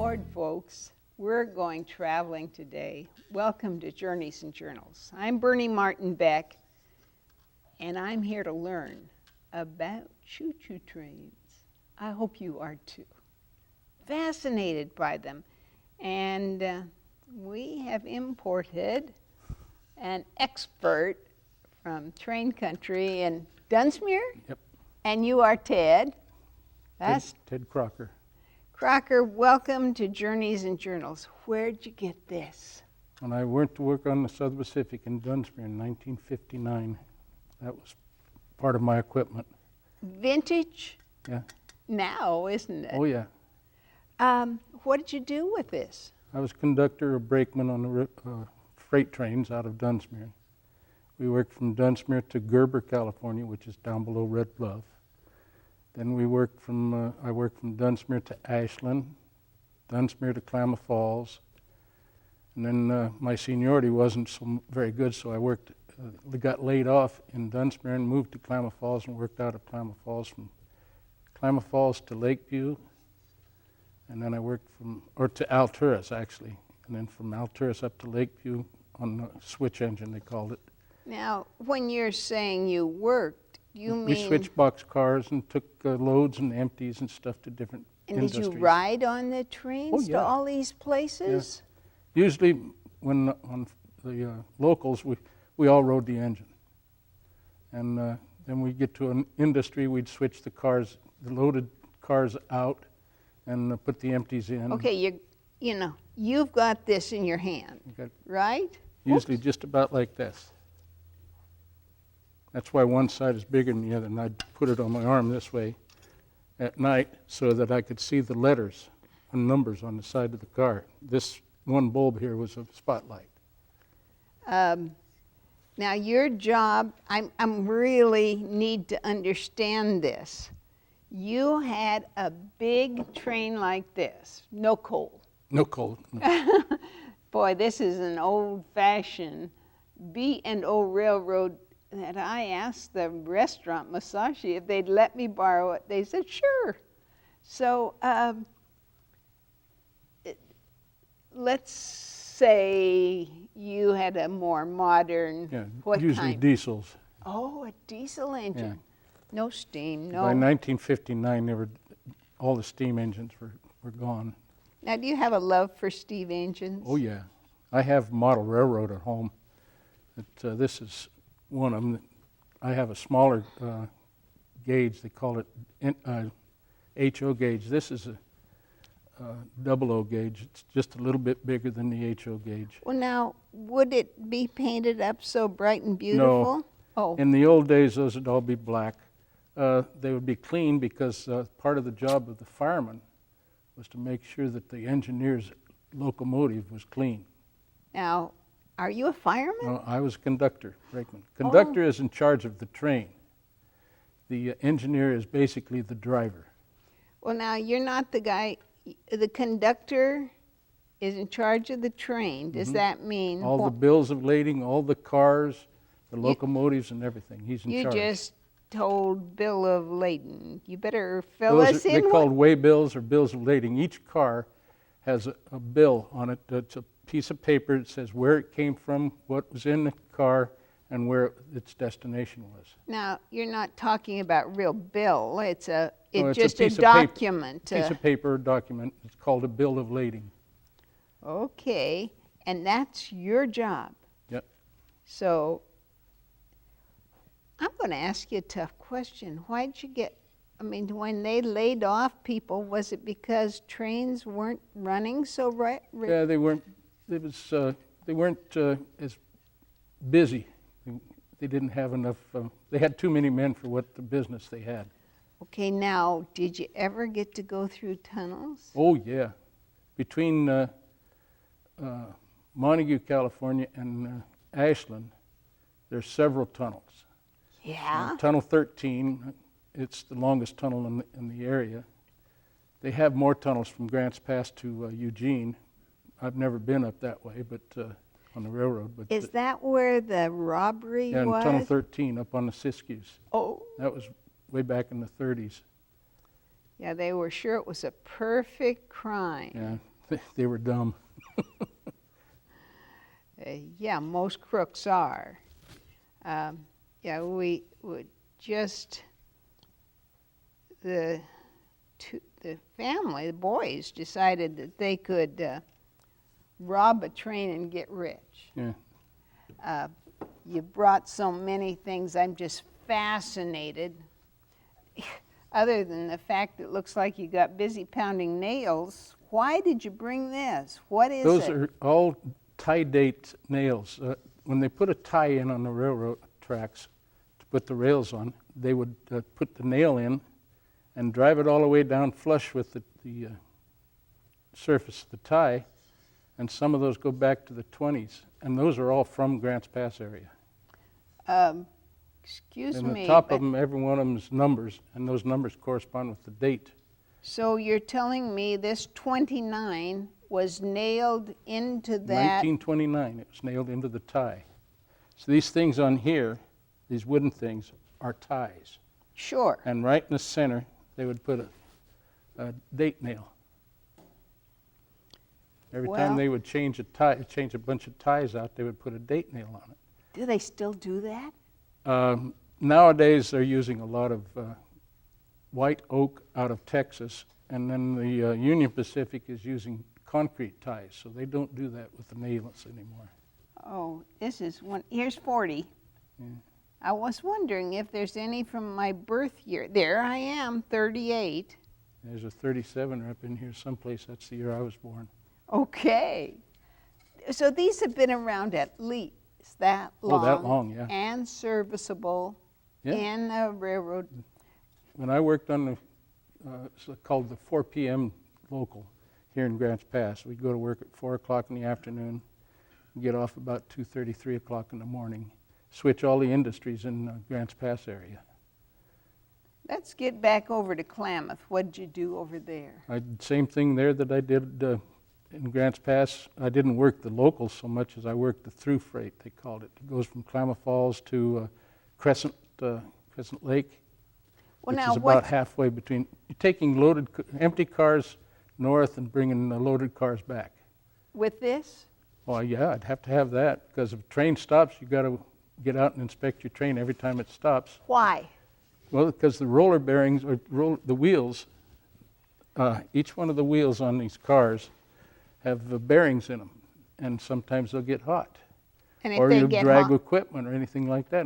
aboard, folks. We're going traveling today. Welcome to Journeys and Journals. I'm Bernie Martin Beck, and I'm here to learn about choo-choo trains. I hope you are too. Fascinated by them. And we have imported an expert from train country in Dunsmuir. Yep. And you are Ted. That's Ted Crocker. Crocker, welcome to Journeys and Journals. Where'd you get this? When I went to work on the Southern Pacific in Dunsmuir in 1959, that was part of my equipment. Vintage? Yeah. Now, isn't it? Oh, yeah. What did you do with this? I was conductor or brakeman on the freight trains out of Dunsmuir. We worked from Dunsmuir to Gerber, California, which is down below Red Bluff. Then I worked from Dunsmuir to Ashland, Dunsmuir to Klamath Falls. And then my seniority wasn't so very good, so I got laid off in Dunsmuir and moved to Klamath Falls and worked out of Klamath Falls, from Klamath Falls to Lakeview. And then I worked to Alturas, actually. And then from Alturas up to Lakeview on the switch engine, they called it. Now, when you're saying you worked, you mean... We switched box cars and took loads and empties and stuff to different industries. Did you ride on the trains yeah. to all these places? Yeah. Usually, when on the locals, we all rode the engine. And then we get to an industry, we'd switch the loaded cars out and put the empties in. Okay, you've got this in your hand, right? Usually just about like this. That's why one side is bigger than the other, and I'd put it on my arm this way at night so that I could see the letters and numbers on the side of the car. This one bulb here was a spotlight. Now your job, I'm really need to understand this. You had a big train like this, no coal. No coal. No. Boy, this is an old-fashioned B&O railroad that I asked the restaurant, Masashi, if they'd let me borrow it. They said, sure. So let's say you had a more modern, what usually kind? Diesels. Oh, a diesel engine. Yeah. No steam, no. By 1959, all the steam engines were gone. Now, do you have a love for steam engines? Oh, yeah. I have model railroad at home. This is one of them. I have a smaller gauge. They call it HO gauge. This is a double O gauge. It's just a little bit bigger than the HO gauge. Well, now, would it be painted up so bright and beautiful? No. Oh. In the old days, those would all be black. They would be clean because part of the job of the fireman was to make sure that the engineer's locomotive was clean. Now, are you a fireman? No, I was conductor, brakeman. Conductor is in charge of the train. The engineer is basically the driver. Well, now, you're not the guy. The conductor is in charge of the train. Does that mean... All the bills of lading, all the cars, the locomotives and everything. He's in charge. You just told bill of lading. You better fill us in. They're called way bills or bills of lading. Each car has a bill on it. It's a piece of paper that says where it came from, what was in the car, and where its destination was. Now, you're not talking about real bill. It's just a a document. Piece of paper or document. It's called a bill of lading. Okay, and that's your job. Yep. So, I'm going to ask you a tough question. Why'd you when they laid off people, was it because trains weren't running so right? Yeah, they weren't. They weren't as busy. They didn't have enough. They had too many men for what the business they had. Okay, now, did you ever get to go through tunnels? Oh yeah, between Montague, California, and Ashland, there's several tunnels. Yeah. Tunnel 13, it's the longest tunnel in the area. They have more tunnels from Grants Pass to Eugene. I've never been up that way, but on the railroad. But is that where the robbery was? Yeah, Tunnel 13 up on the Siskiyous. Oh. That was way back in the 30s. Yeah, they were sure it was a perfect crime. Yeah, They were dumb. Yeah, most crooks are. Yeah, we would just, the family, the boys, decided that they could rob a train and get rich. Yeah. You brought so many things. I'm just fascinated. Other than the fact that it looks like you got busy pounding nails, why did you bring this? What is it? Those are all tie date nails. When they put a tie in on the railroad tracks to put the rails on, they would put the nail in and drive it all the way down flush with the surface of the tie, and some of those go back to the 20s, and those are all from Grants Pass area. Excuse and me. the top of them, every one of them is numbers, and those numbers correspond with the date. So you're telling me this 29 was nailed into that? 1929, it was nailed into the tie. So these things on here, these wooden things, are ties. Sure. And right in the center, they would put a date nail. Every time they would change a tie, change a bunch of ties out, they would put a date nail on it. Do they still do that? Nowadays, they're using a lot of white oak out of Texas, and then the Union Pacific is using concrete ties, so they don't do that with the nails anymore. Oh, this is one. Here's 40. Yeah. I was wondering if there's any from my birth year. There I am, 38. There's a 37 up in here someplace. That's the year I was born. Okay. So these have been around at least that long. Oh, that long, yeah. And serviceable in a railroad. When I worked on the, it's called the 4 p.m. local here in Grants Pass, we'd go to work at 4 o'clock in the afternoon, get off about 2:30, 3 o'clock in the morning, switch all the industries in Grants Pass area. Let's get back over to Klamath. What did you do over there? Same thing there that I did in Grants Pass. I didn't work the locals so much as I worked the through freight, they called it. It goes from Klamath Falls to Crescent Lake, Well, which now is about halfway between. You're taking empty cars north and bringing the loaded cars back. With this? Well, yeah, I'd have to have that, because if a train stops, you got to get out and inspect your train every time it stops. Why? Well, because the roller bearings, or the wheels, each one of the wheels on these cars have bearings in them, and sometimes they'll get hot. And if or they you get drag hot, equipment or anything like that.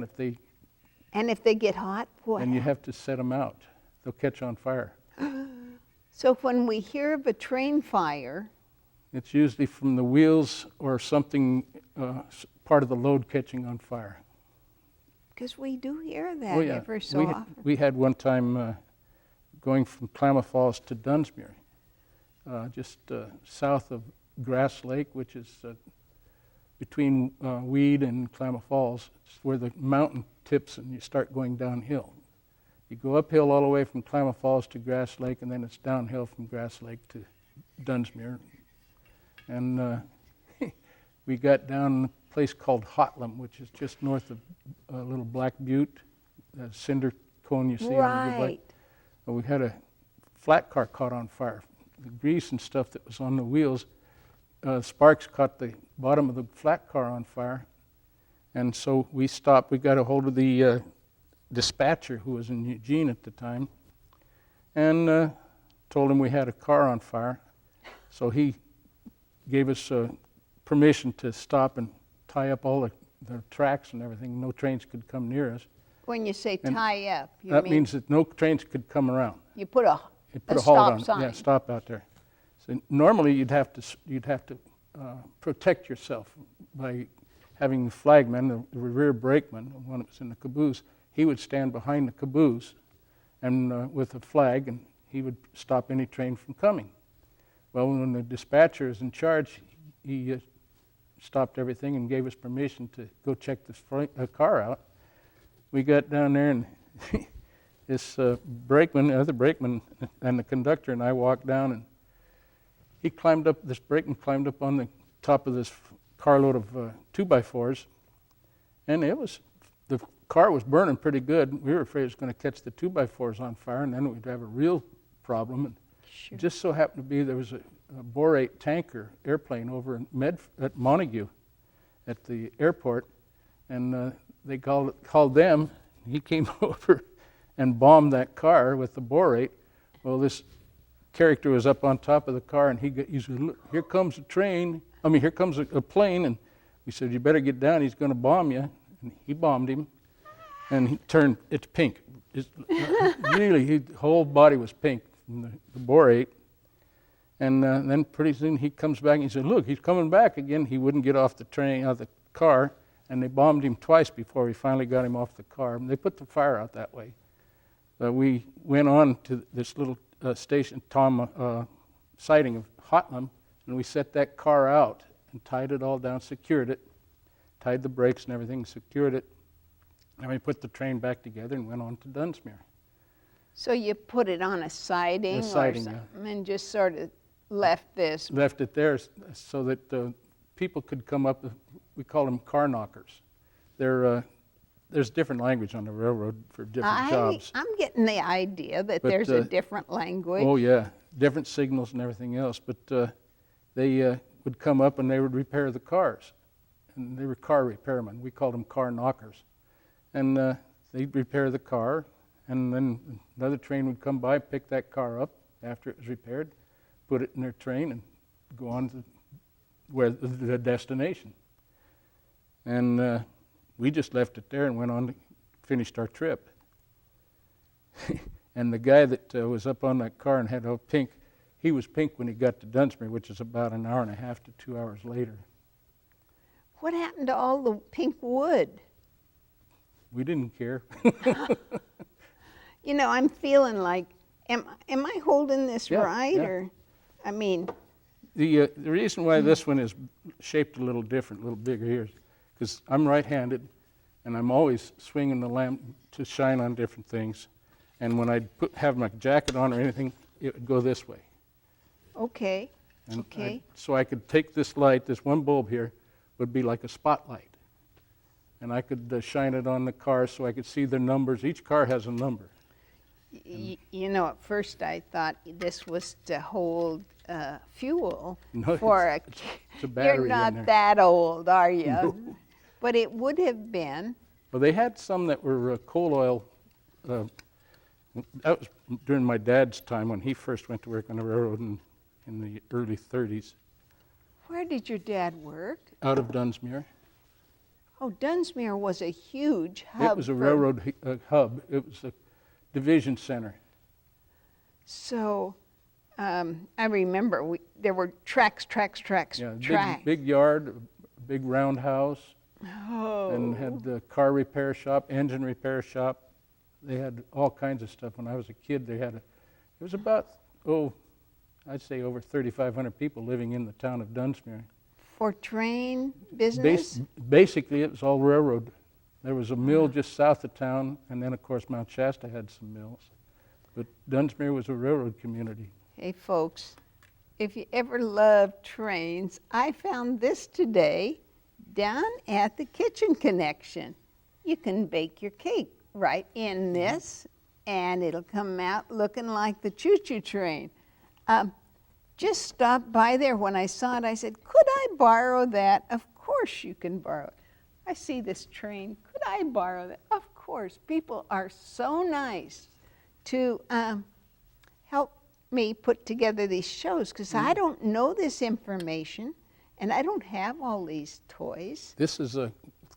and if they get hot, what? And you have to set them out. They'll catch on fire. So when we hear of a train fire, It's usually from the wheels or something, part of the load catching on fire. because we do hear that Oh, yeah. ever so often. We had one time going from Klamath Falls to Dunsmuir, just south of Grass Lake, which is between Weed and Klamath Falls. It's where the mountain tips and you start going downhill. You go uphill all the way from Klamath Falls to Grass Lake, and then it's downhill from Grass Lake to Dunsmuir. And we got down a place called Hotlam, which is just north of Little Black Butte, the cinder cone you see on the good light. Well, we had a flat car caught on fire. The grease and stuff that was on the wheels, sparks caught the bottom of the flat car on fire. And so we stopped. We got a hold of the dispatcher, who was in Eugene at the time, and told him we had a car on fire. So he gave us permission to stop and tie up all the tracks and everything. No trains could come near us. When you say tie up, you That mean means that no trains could come around. you put a Put a stop halt on it. sign. Yeah, stop out there. So normally you'd have to protect yourself by having the flagman, the rear brakeman, the one that was in the caboose. He would stand behind the caboose and with a flag, and he would stop any train from coming. Well, when the dispatcher is in charge, he stopped everything and gave us permission to go check this car out. We got down there, and this brakeman, the other brakeman, and the conductor and I walked down, and this brakeman climbed up on the top of this carload of 2x4s, and the car was burning pretty good. We were afraid it was going to catch the 2x4s on fire, and then we'd have a real problem. And Sure. it just so happened to be there was borate tanker airplane over at Montague at the airport, and they called them. He came over and bombed that car with the borate. Well, this character was up on top of the car, and he said, "Look, here comes a train. Here comes a plane." And we said, "You better get down. He's going to bomb you." And he bombed him, and he turned. It's pink. Really, his whole body was pink from the borate. And then pretty soon he comes back and he said, "Look, he's coming back again." He wouldn't get off the car, and they bombed him twice before we finally got him off the car. And they put the fire out that way. We went on to this little station, sighting of Hotlam, and we set that car out and tied it all down, secured it, tied the brakes and everything, secured it. And we put the train back together and went on to Dunsmuir. So you put it on a siding, or something, and just sort of left it there so that people could come up. We call them car knockers. There's different language on the railroad for different jobs. I'm getting the idea that there's a different language. Oh yeah, different signals and everything else. But they would come up and they would repair the cars, and they were car repairmen. We called them car knockers, and they'd repair the car, and then another train would come by, pick that car up after it was repaired, put it in their train, and go on to the destination. And we just left it there and went on to finished our trip. And the guy that was up on that car and had all pink, he was pink when he got to Dunsmuir, which is about an hour and a half to 2 hours later. What happened to all the pink wood? We didn't care. I'm feeling like, am I holding this right? Yeah. Or, the reason why this one is shaped a little different, a little bigger here, is because I'm right-handed, and I'm always swinging the lamp to shine on different things. And when I'd have my jacket on or anything, it would go this way. Okay. And okay. So I could take this light, this one bulb here, would be like a spotlight. And I could shine it on the car so I could see the numbers. Each car has a number. At first I thought this was to hold fuel No, for it's a battery. You're not in there. that old, are you? No. But it would have been. Well, they had some that were coal oil. That was during my dad's time when he first went to work on the railroad in the early 30s. Where did your dad work? Out of Dunsmuir. Oh, Dunsmuir was a huge hub. It was a railroad hub. It was a division center. So I remember there were tracks. Yeah, big yard, a big roundhouse, and had the car repair shop, engine repair shop. They had all kinds of stuff. When I was a kid, it was about, I'd say over 3,500 people living in the town of Dunsmuir. For train business? Basically, it was all railroad. There was a mill just south of town, and then, of course, Mount Shasta had some mills. But Dunsmuir was a railroad community. Hey, folks, if you ever love trains, I found this today down at the Kitchen Connection. You can bake your cake right in this, and it'll come out looking like the choo-choo train. Just stopped by there. When I saw it, I said, could I borrow that? Of course you can borrow it. I see this train. Could I borrow that? Of course. People are so nice to help me put together these shows, because I don't know this information, and I don't have all these toys. This is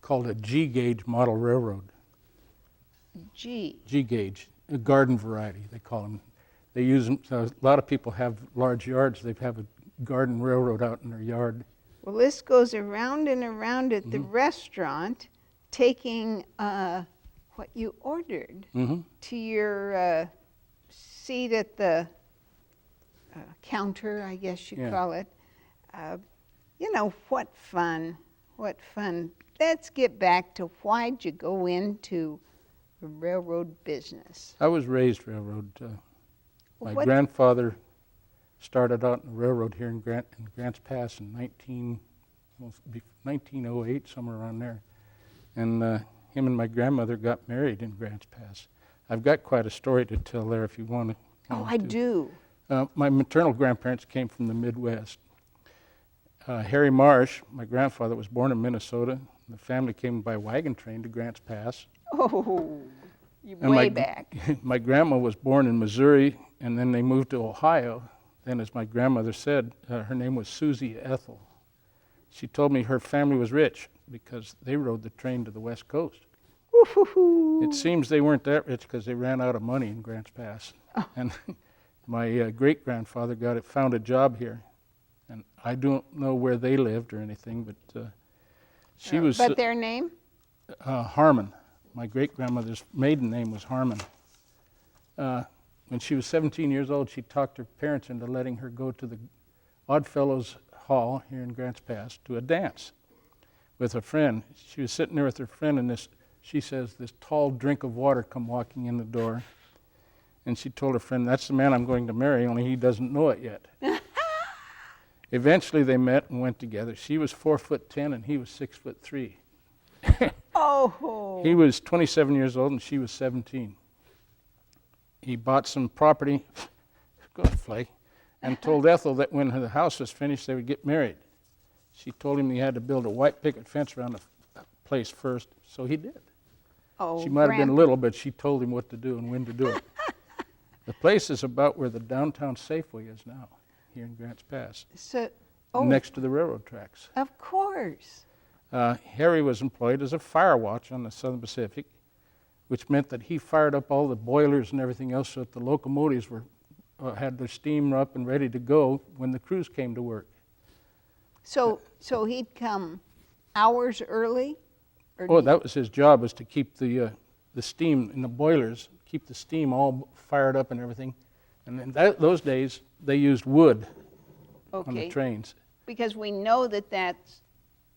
called a G-gauge model railroad. G-gauge, a garden variety, they call them. They use them, a lot of people have large yards. They have a garden railroad out in their yard. Well, this goes around and around at the restaurant, taking what you ordered to your seat at the counter, I guess you call it. What fun, what fun. Let's get back to why'd you go into the railroad business? I was raised railroad. My grandfather started out in the railroad here in Grants Pass in 1908, somewhere around there. And him and my grandmother got married in Grants Pass. I've got quite a story to tell there if you want to. Oh, I do. My maternal grandparents came from the Midwest. Harry Marsh, my grandfather, was born in Minnesota. The family came by wagon train to Grants Pass. Oh, And way back. My grandma was born in Missouri, and then they moved to Ohio. Then, as my grandmother said, her name was Susie Ethel. She told me her family was rich because they rode the train to the West Coast. Woo-hoo-hoo. It seems they weren't that rich because they ran out of money in Grants Pass. Oh. And my great-grandfather found a job here. And I don't know where they lived or anything, but she was... But their name? Harmon. My great-grandmother's maiden name was Harmon. When she was 17 years old, she talked her parents into letting her go to the Oddfellows Hall here in Grants Pass to a dance with a friend. She was sitting there with her friend, and she says, this tall drink of water come walking in the door. And she told her friend, that's the man I'm going to marry, only he doesn't know it yet. Eventually they met and went together. She was 4'10" and he was 6'3". Oh. He was 27 years old and she was 17. He bought some property, good flake, and told Ethel that when the house was finished they would get married. She told him he had to build a white picket fence around the place first, so he did. Oh, she might have been little, but she told him what to do and when to do it. The place is about where the downtown Safeway is now, here in Grants Pass, next to the railroad tracks. Of course. Harry was employed as a fire watch on the Southern Pacific, which meant that he fired up all the boilers and everything else so that the locomotives had their steam up and ready to go when the crews came to work. So he'd come hours early? That was his job, was to keep the steam in the boilers, keep the steam all fired up and everything. And in those days, they used wood on the trains. Because we know that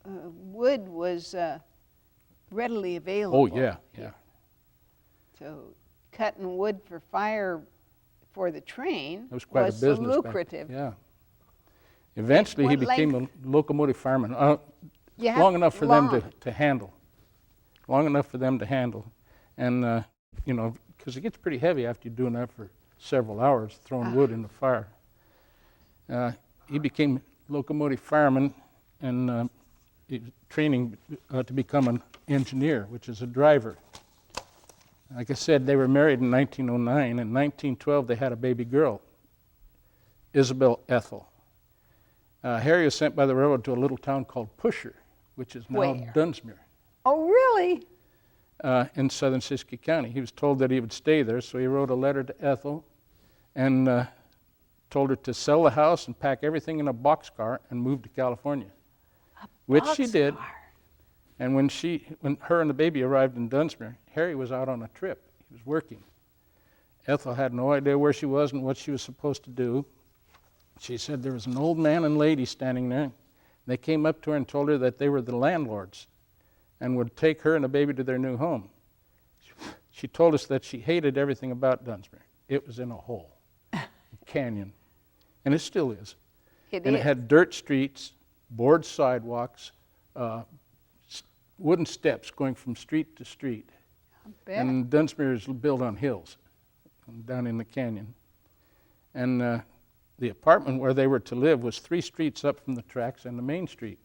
wood was readily available. Oh, yeah. So cutting wood for fire for the train was quite a business lucrative. Yeah. Eventually, he became a locomotive fireman, long enough for them to handle. Long enough for them to handle. And, because it gets pretty heavy after you're doing that for several hours, throwing wood in the fire. He became locomotive fireman and training to become an engineer, which is a driver. Like I said, they were married in 1909. In 1912, they had a baby girl, Isabel Ethel. Harry was sent by the railroad to a little town called Pusher, which is now Dunsmuir. Oh, really? In southern Siskiyou County. He was told that he would stay there, so he wrote a letter to Ethel and told her to sell the house and pack everything in a boxcar and move to California, which she did. And when her and the baby arrived in Dunsmuir, Harry was out on a trip. He was working. Ethel had no idea where she was and what she was supposed to do. She said there was an old man and lady standing there. They came up to her and told her that they were the landlords and would take her and the baby to their new home. She told us that she hated everything about Dunsmuir. It was in a hole, a canyon, and it still is. It had dirt streets, board sidewalks, wooden steps going from street to street. And Dunsmuir is built on hills down in the canyon. And the apartment where they were to live was 3 streets up from the tracks and the main street.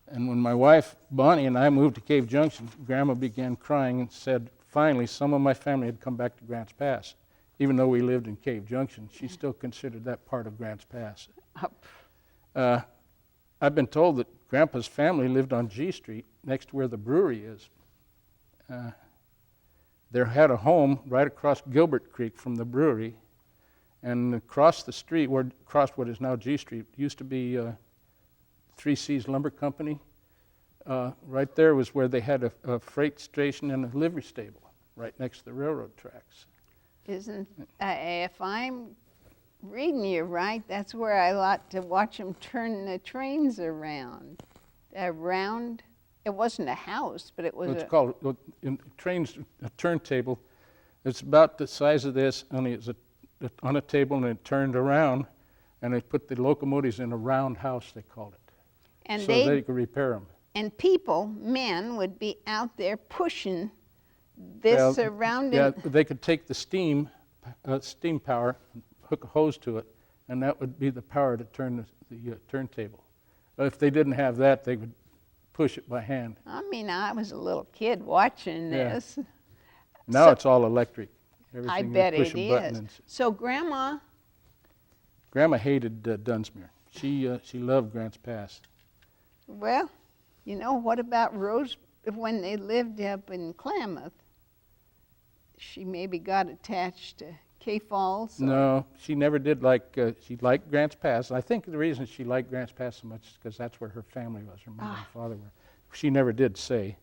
And when my wife, Bonnie, and I moved to Cave Junction, Grandma began crying and said, finally, some of my family had come back to Grants Pass. Even though we lived in Cave Junction, she still considered that part of Grants Pass. I've been told that Grandpa's family lived on G Street, next to where the brewery is. They had a home right across Gilbert Creek from the brewery, and across the street, across what is now G Street, used to be 3C's Lumber Company. Right there was where they had a freight station and a livery stable, right next to the railroad tracks. If I'm reading you right, that's where I like to watch them turn the trains around. It wasn't a house, but it was it's called, in trains, a turntable. It's about the size of this, only it's on a table, and it turned around, and they put the locomotives in a round house, they called it, and so they could repair them. And men would be out there pushing this around. Yeah, they could take the steam power, hook a hose to it, and that would be the power to turn the turntable. If they didn't have that, they would push it by hand. I mean, I was a little kid watching Yeah. this. Now So- it's all electric. Everything I you bet push it a button is. and So Grandma, Grandma hated Dunsmuir. She loved Grants Pass. well, you know, what about Rose, when they lived up in Klamath? She maybe got attached to K Falls? or- No, she never did like, she liked Grants Pass. And I think the reason she liked Grants Pass so much is because that's where her family was, her mother and father were. She never did say.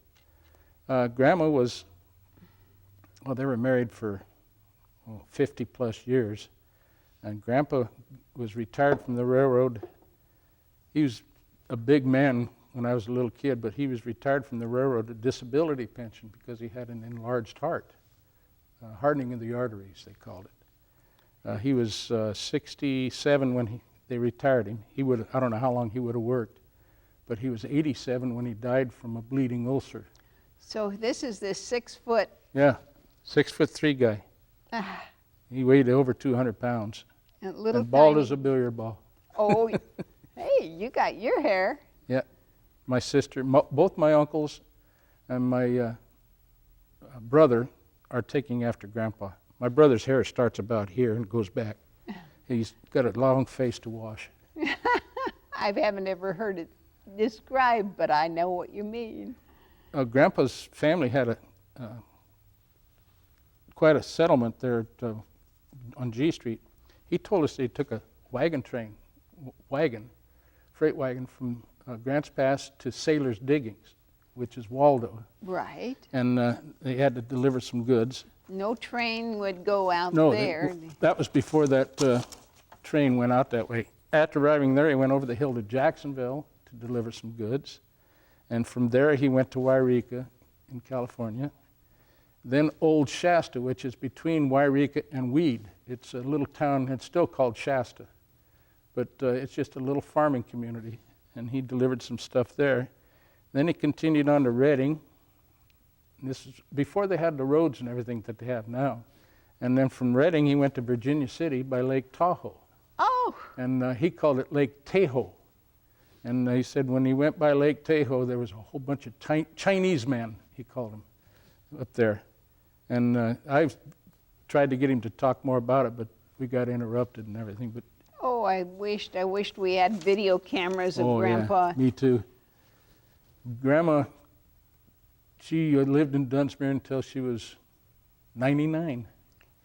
Grandma was, well, they were married for 50 plus years. And Grandpa was retired from the railroad. He was a big man when I was a little kid, but he was retired from the railroad, a disability pension, because he had an enlarged heart. Hardening of the arteries, they called it. He was 67 when they retired him. I don't know how long he would have worked, but he was 87 when he died from a bleeding ulcer. So this is this 6 foot, Yeah, 6'3" guy. He weighed over 200 pounds. little And bald tiny- as a billiard ball. Oh, hey, you got your hair. Yeah, my sister, both my uncles and my brother are taking after Grandpa. My brother's hair starts about here and goes back. He's got a long face to wash. I haven't ever heard it described, but I know what you mean. Grandpa's family had quite a settlement there on G Street. He told us they took a wagon train, freight wagon from Grants Pass to Sailor's Diggings, which is Waldo. Right. And they had to deliver some goods. No train would go out No, there. that was before that train went out that way. After arriving there, he went over the hill to Jacksonville to deliver some goods. And from there, he went to Wairika in California. Then Old Shasta, which is between Wairika and Weed. It's a little town, it's still called Shasta. But it's just a little farming community. And he delivered some stuff there. Then he continued on to Redding. This is before they had the roads and everything that they have now. And then from Redding, he went to Virginia City by Lake Tahoe. Oh, And he called it Lake Tahoe. And he said when he went by Lake Tahoe, there was a whole bunch of Chinese men, he called them, up there. And I tried to get him to talk more about it, but we got interrupted and everything. But oh, I wished we had video cameras of Grandpa. Yeah, me too. Grandma, she lived in Dunsmuir until she was 99.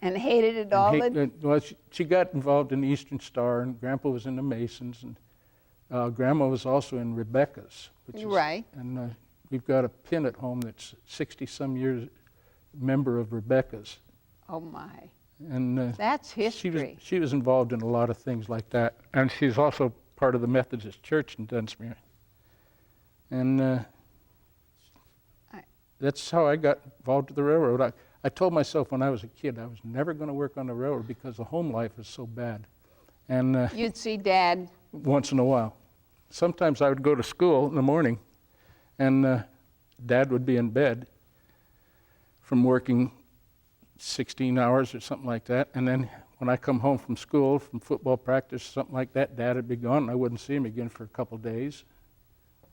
And hated it all. Well, she got involved in the Eastern Star, and Grandpa was in the Masons, and Grandma was also in Rebecca's. Right. And we've got a pin at home that's 60-some years member of Rebecca's. Oh my, And that's history. she was involved in a lot of things like that, and she's also part of the Methodist Church in Dunsmuir. And that's how I got involved with the railroad. I told myself when I was a kid I was never going to work on the railroad because the home life was so bad. And You'd see Dad. once in a while. Sometimes I would go to school in the morning, and Dad would be in bed from working 16 hours or something like that. And then when I come home from school, from football practice, something like that, Dad would be gone, and I wouldn't see him again for a couple days.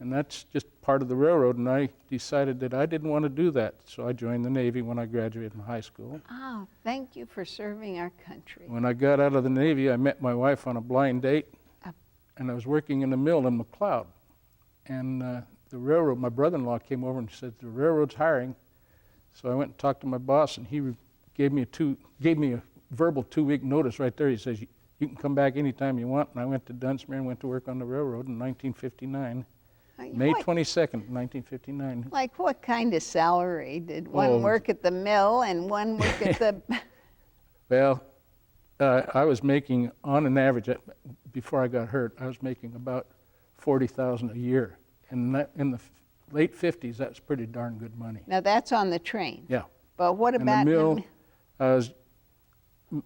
And that's just part of the railroad, and I decided that I didn't want to do that. So I joined the Navy when I graduated from high school. Oh, thank you for serving our country. When I got out of the Navy, I met my wife on a blind date, and I was working in the mill in McLeod. And the railroad, my brother-in-law came over and said, the railroad's hiring. So I went and talked to my boss, and he gave me a verbal 2-week notice right there. He says, you can come back anytime you want. And I went to Dunsmuir and went to work on the railroad in 1959. May 22nd, 1959. Like what kind of salary? Did one work at the mill and one work at the... Well, I was making, on an average, before I got hurt, I was making about $40,000 a year. And in the late 50s, that's pretty darn good money. Now that's on the train. Yeah. But what In about... the mill, I was,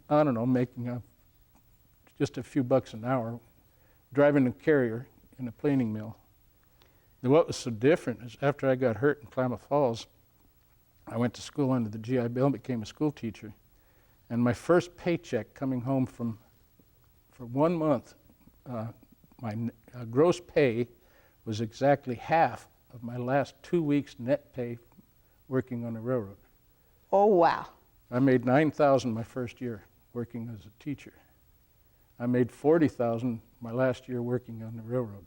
I don't know, making just a few bucks an hour, driving a carrier in a planing mill. And what was so different is after I got hurt in Klamath Falls, I went to school under the GI Bill and became a school teacher. And my first paycheck coming home from for 1 month, my gross pay was exactly half of my last 2 weeks' net pay working on the railroad. Oh, wow. I made $9,000 my first year working as a teacher. I made $40,000 my last year working on the railroad.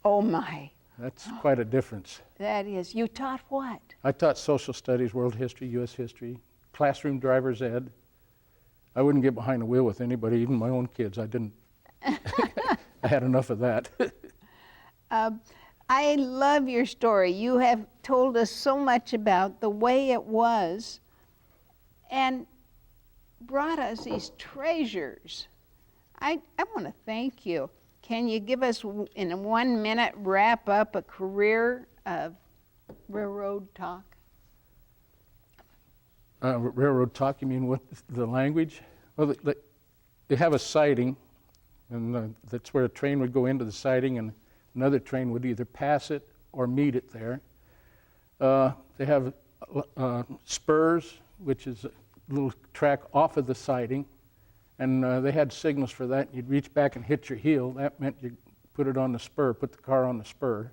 Oh, my. That's quite a difference. That is. You taught what? I taught social studies, world history, U.S. history, classroom driver's ed. I wouldn't get behind the wheel with anybody, even my own kids. I didn't. I had enough of that. I love your story. You have told us so much about the way it was and brought us these treasures. I want to thank you. Can you give us, in a 1 minute, wrap up a career of railroad talk? Railroad talk, you mean what, the language? Well, they have a siding, and that's where a train would go into the siding, and another train would either pass it or meet it there. They have spurs, which is a little track off of the siding, and they had signals for that. You'd reach back and hit your heel. That meant you put it on the spur, put the car on the spur.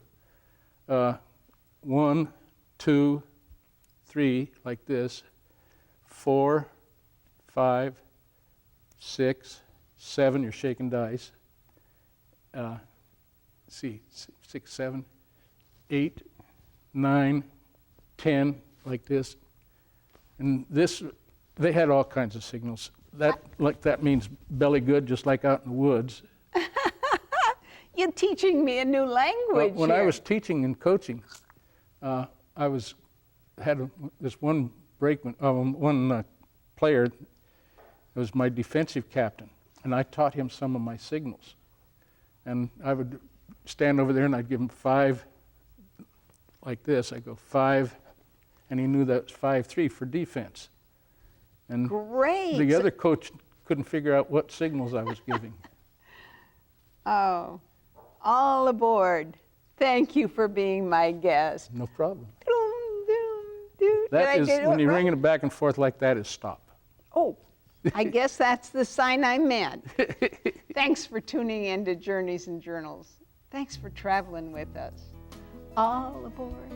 1, 2, 3, like this. 4, 5, 6, 7, you're shaking dice. See, 6, 7, 8, 9, 10, like this. And this, they had all kinds of signals. That means belly good, just like out in the woods. You're teaching me a new language. When I was teaching and coaching, had this one brakeman, one player. It was my defensive captain, and I taught him some of my signals. And I would stand over there, and I'd give him 5, like this. I go 5, and he knew that was 5-3 for defense. And great. The other coach couldn't figure out what signals I was giving. Oh, all aboard. Thank you for being my guest. No problem. Did That is, when you're right? ringing it back and forth like that, is stop. Oh, I guess that's the sign I meant. Thanks for tuning in to Journeys and Journals. Thanks for traveling with us. All aboard.